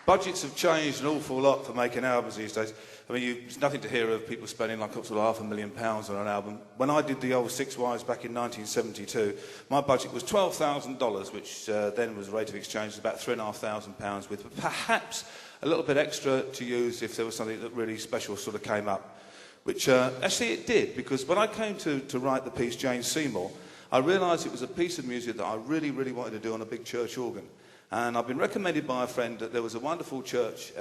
Budgets have changed an awful lot for making albums these days. I mean, there's nothing to hear of people spending like up to £500,000 on an album. When I did the old Six Wives back in 1972, my budget was $12,000, which then was the rate of exchange about £3,500, with perhaps a little bit extra to use if there was something that really special sort of came up. Which actually it did, because when I came to write the piece Jane Seymour, I realised it was a piece of music that I really, really wanted to do on a big church organ. And I've been recommended by a friend that there was a wonderful church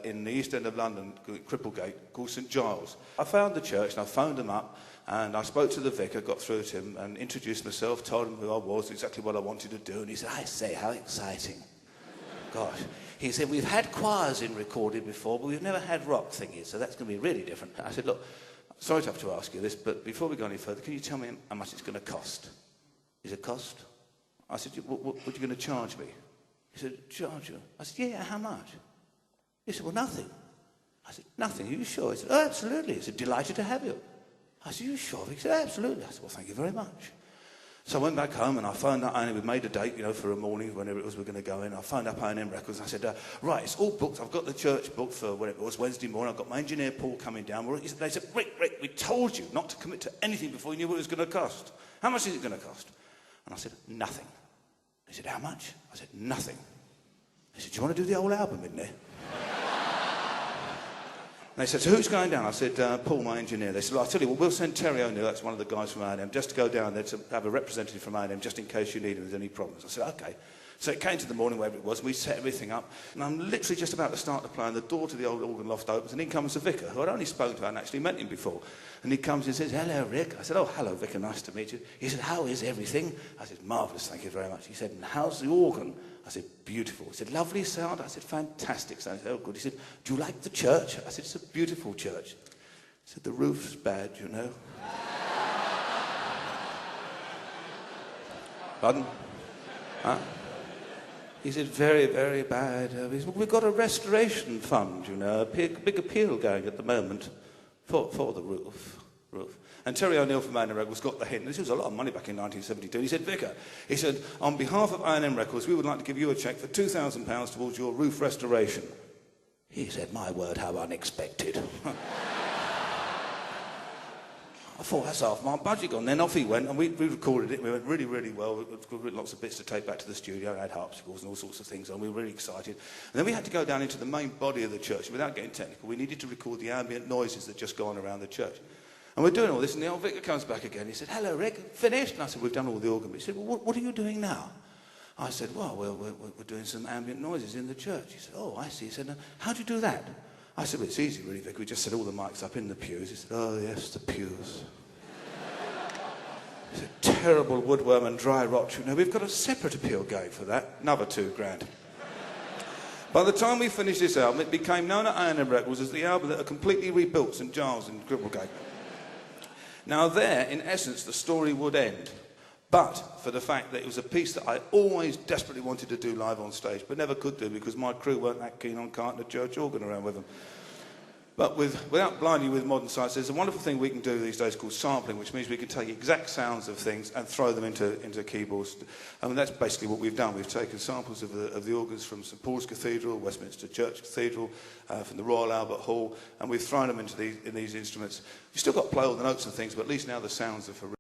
in the East End of London, Cripplegate, called St Giles. I found the church and I phoned them up and I spoke to the vicar, got through to him and introduced myself, told him who I was, exactly what I wanted to do. And he said, I say, how exciting. Gosh. He said, we've had choirs in recorded before, but we've never had rock thingies, so that's going to be really different. I said, look, sorry to have to ask you this, but before we go any further, can you tell me how much it's going to cost? He said, cost? I said, what are you going to charge me? He said, charge you? I said, yeah, how much? He said, well, nothing. I said, nothing, are you sure? He said, oh, absolutely. He said, delighted to have you. I said, are you sure? He said, absolutely. I said, well, thank you very much. So I went back home and I phoned up A&M. We made a date, for a morning, whenever it was we were going to go in. I phoned up A&M Records and I said, right, it's all booked. I've got the church booked for whatever it was, Wednesday morning. I've got my engineer Paul coming down. They said, Rick, we told you not to commit to anything before you knew what it was going to cost. How much is it going to cost? And I said, nothing. He said, how much? I said, nothing. He said, do you want to do the whole album in there? And they said, so who's going down? I said, Paul, my engineer. They said, well, I'll tell you, we'll send Terry O'Neill, that's one of the guys from A&M, just to go down there to have a representative from A&M, just in case you need him, if there's any problems. I said, OK. So it came to the morning, wherever it was, and we set everything up. And I'm literally just about to start the play, and the door to the old organ loft opens, and in comes the vicar, who I'd only spoken to and actually met him before. And he comes and says, hello, Rick. I said, oh, hello, vicar, nice to meet you. He said, how is everything? I said, marvellous, thank you very much. He said, and how's the organ? I said, beautiful. He said, lovely sound? I said, fantastic sound. I said, oh, good. He said, do you like the church? I said, it's a beautiful church. He said, the roof's bad, you know. Pardon? Huh? He said, very, very bad. He said, we've got a restoration fund, a big appeal going at the moment for the roof. And Terry O'Neill from A&M Records got the hint. This was a lot of money back in 1972. He said, Vicar, he said, on behalf of A&M Records, we would like to give you a cheque for £2,000 towards your roof restoration. He said, my word, how unexpected. I thought, that's half my budget gone. Then off he went, and we recorded it. We went really, really well. We've got lots of bits to take back to the studio. I had harpsichords and all sorts of things, and we were really excited. And then we had to go down into the main body of the church. Without getting technical, we needed to record the ambient noises that just go on around the church. And we're doing all this, and the old vicar comes back again. He said, hello, Rick, finished? And I said, we've done all the organ. He said, well, what are you doing now? I said, well, we're doing some ambient noises in the church. He said, oh, I see. He said, how do you do that? I said, well, it's easy, really, Vic. We just set all the mics up in the pews. He said, oh, yes, the pews. It's a terrible woodworm and dry rot. We've got a separate appeal going for that. Another £2,000. By the time we finished this album, it became known at A&M Records as the album that had completely rebuilt St Giles in Cripplegate. Now there, in essence, the story would end. But for the fact that it was a piece that I always desperately wanted to do live on stage, but never could do because my crew weren't that keen on carting a church organ around with them. But without blinding you with modern science, there's a wonderful thing we can do these days called sampling, which means we can take exact sounds of things and throw them into keyboards. And that's basically what we've done. We've taken samples of the organs from St Paul's Cathedral, Westminster Church Cathedral, from the Royal Albert Hall, and we've thrown them into these instruments. You've still got to play all the notes and things, but at least now the sounds are for real.